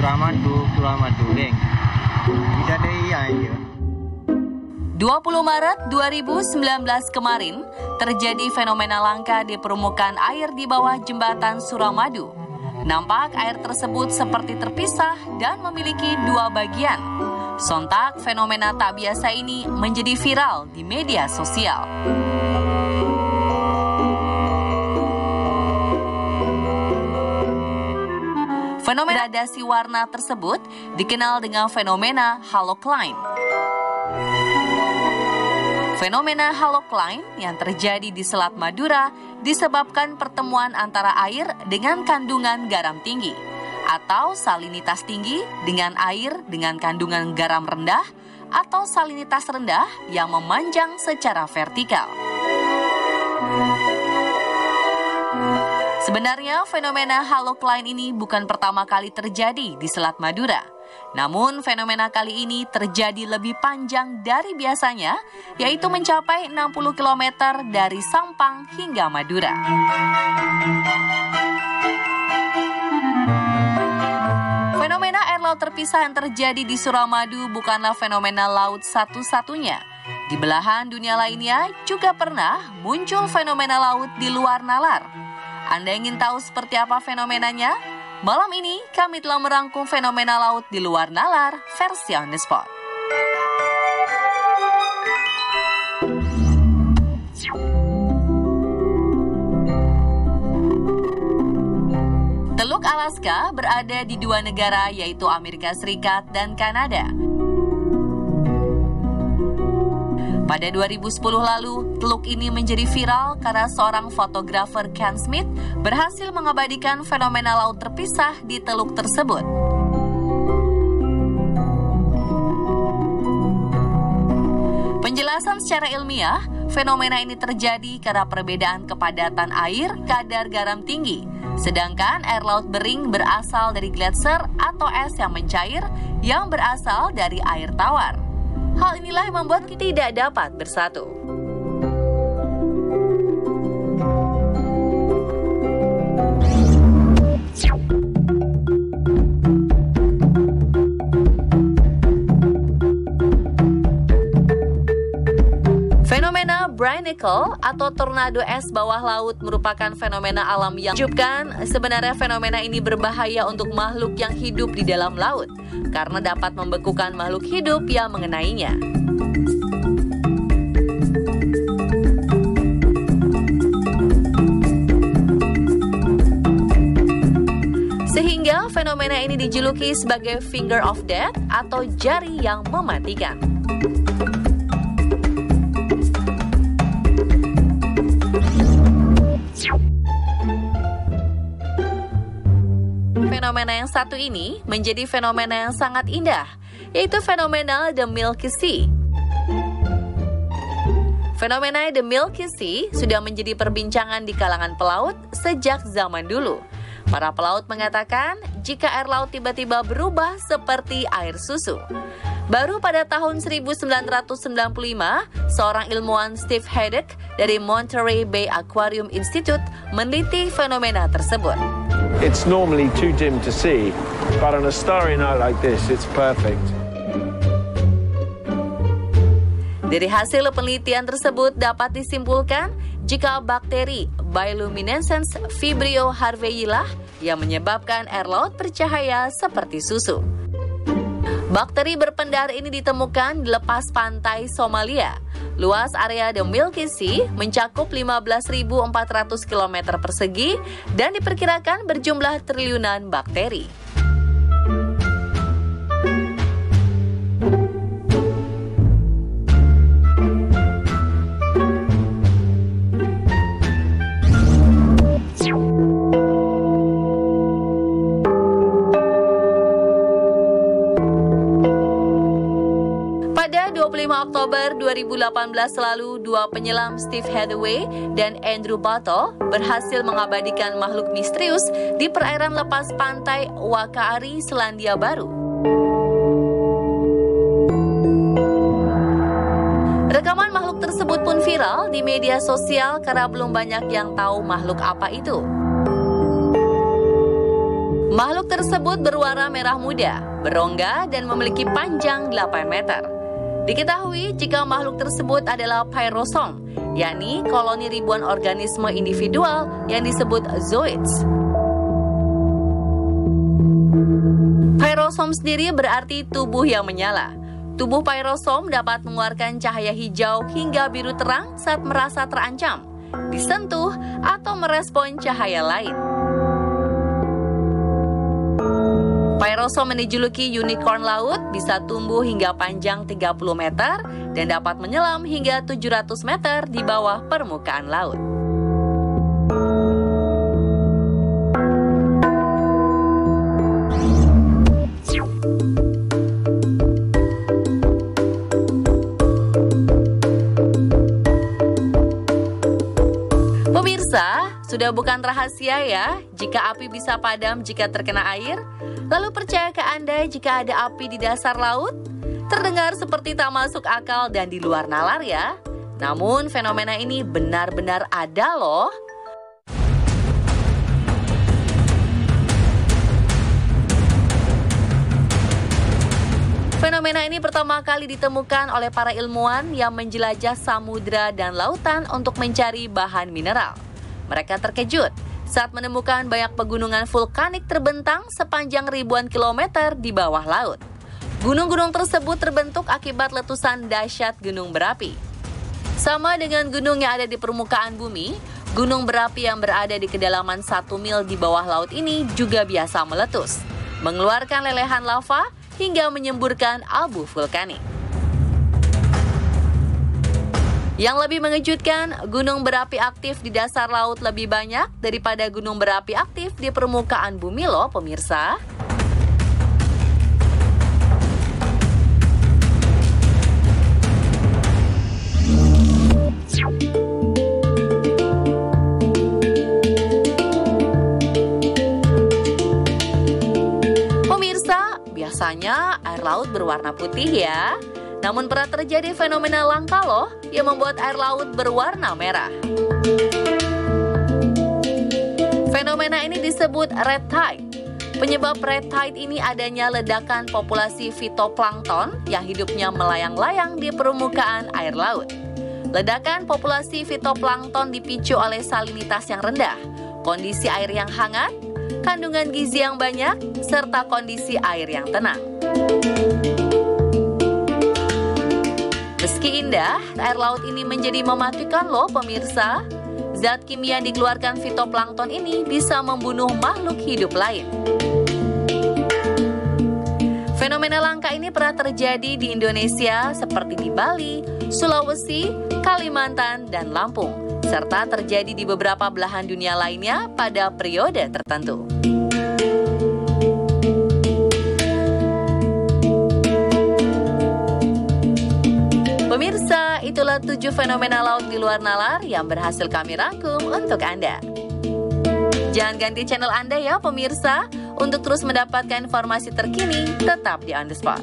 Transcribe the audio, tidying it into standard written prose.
Suramadu, geng. Kita ada aja. 20 Maret 2019 kemarin, terjadi fenomena langka di permukaan air di bawah jembatan Suramadu. Nampak air tersebut seperti terpisah dan memiliki dua bagian. Sontak, fenomena tak biasa ini menjadi viral di media sosial. Fenomena gradasi warna tersebut dikenal dengan fenomena halocline. Fenomena halocline yang terjadi di Selat Madura disebabkan pertemuan antara air dengan kandungan garam tinggi atau salinitas tinggi dengan air dengan kandungan garam rendah atau salinitas rendah yang memanjang secara vertikal. Sebenarnya fenomena halocline ini bukan pertama kali terjadi di Selat Madura. Namun fenomena kali ini terjadi lebih panjang dari biasanya, yaitu mencapai 60 km dari Sampang hingga Madura. Fenomena air laut terpisah yang terjadi di Suramadu bukanlah fenomena laut satu-satunya. Di belahan dunia lainnya juga pernah muncul fenomena laut di luar nalar. Anda ingin tahu seperti apa fenomenanya? Malam ini kami telah merangkum fenomena laut di luar nalar versi On The Spot. Teluk Alaska berada di dua negara, yaitu Amerika Serikat dan Kanada. Pada 2010 lalu, teluk ini menjadi viral karena seorang fotografer Ken Smith berhasil mengabadikan fenomena laut terpisah di teluk tersebut. Penjelasan secara ilmiah, fenomena ini terjadi karena perbedaan kepadatan air kadar garam tinggi, sedangkan air laut bering berasal dari gletser atau es yang mencair yang berasal dari air tawar. Hal inilah yang membuat kita tidak dapat bersatu. Fenomena brine-nickel atau tornado es bawah laut merupakan fenomena alam yang menakjubkan. Sebenarnya fenomena ini berbahaya untuk makhluk yang hidup di dalam laut karena dapat membekukan makhluk hidup yang mengenainya. Sehingga fenomena ini dijuluki sebagai finger of death atau jari yang mematikan. Fenomena yang satu ini menjadi fenomena yang sangat indah, yaitu fenomena The Milky Sea. Fenomena The Milky Sea sudah menjadi perbincangan di kalangan pelaut sejak zaman dulu. Para pelaut mengatakan jika air laut tiba-tiba berubah seperti air susu. Baru pada tahun 1995, seorang ilmuwan Steve Haddock dari Monterey Bay Aquarium Institute meneliti fenomena tersebut. It's normally too dim to see, but on a starry night like this, it's perfect. Dari hasil penelitian tersebut dapat disimpulkan jika bakteri Bioluminescence vibrio harveyi-lah yang menyebabkan air laut bercahaya seperti susu. Bakteri berpendar ini ditemukan di lepas pantai Somalia. Luas area The Milky Sea mencakup 15.400 km persegi dan diperkirakan berjumlah triliunan bakteri. Pada 25 Oktober 2018 lalu, dua penyelam Steve Hathaway dan Andrew Battle berhasil mengabadikan makhluk misterius di perairan lepas pantai Wakaari, Selandia Baru. Rekaman makhluk tersebut pun viral di media sosial karena belum banyak yang tahu makhluk apa itu. Makhluk tersebut berwarna merah muda, berongga, dan memiliki panjang 8 meter. Diketahui jika makhluk tersebut adalah pyrosome, yakni koloni ribuan organisme individual yang disebut zooids. Pyrosome sendiri berarti tubuh yang menyala. Tubuh pyrosome dapat mengeluarkan cahaya hijau hingga biru terang saat merasa terancam, disentuh, atau merespon cahaya lain. Pyrosome yang dijuluki unicorn laut bisa tumbuh hingga panjang 30 meter dan dapat menyelam hingga 700 meter di bawah permukaan laut. Pemirsa, sudah bukan rahasia ya jika api bisa padam jika terkena air? Lalu percayakah Anda jika ada api di dasar laut? Terdengar seperti tak masuk akal dan di luar nalar ya. Namun fenomena ini benar-benar ada loh. Fenomena ini pertama kali ditemukan oleh para ilmuwan yang menjelajah samudra dan lautan untuk mencari bahan mineral. Mereka terkejut saat menemukan banyak pegunungan vulkanik terbentang sepanjang ribuan kilometer di bawah laut. Gunung-gunung tersebut terbentuk akibat letusan dahsyat gunung berapi. Sama dengan gunung yang ada di permukaan bumi, gunung berapi yang berada di kedalaman 1 mil di bawah laut ini juga biasa meletus, mengeluarkan lelehan lava hingga menyemburkan abu vulkanik. Yang lebih mengejutkan, gunung berapi aktif di dasar laut lebih banyak daripada gunung berapi aktif di permukaan bumi loh pemirsa. Pemirsa, biasanya air laut berwarna putih ya. Namun pernah terjadi fenomena langka loh yang membuat air laut berwarna merah. Fenomena ini disebut red tide. Penyebab red tide ini adanya ledakan populasi fitoplankton yang hidupnya melayang-layang di permukaan air laut. Ledakan populasi fitoplankton dipicu oleh salinitas yang rendah, kondisi air yang hangat, kandungan gizi yang banyak, serta kondisi air yang tenang. Meski indah, air laut ini menjadi mematikan loh pemirsa. Zat kimia yang dikeluarkan fitoplankton ini bisa membunuh makhluk hidup lain. Fenomena langka ini pernah terjadi di Indonesia seperti di Bali, Sulawesi, Kalimantan, dan Lampung, serta terjadi di beberapa belahan dunia lainnya pada periode tertentu. Pemirsa, itulah 7 fenomena laut di luar nalar yang berhasil kami rangkum untuk Anda. Jangan ganti channel Anda ya pemirsa, untuk terus mendapatkan informasi terkini tetap di On The Spot.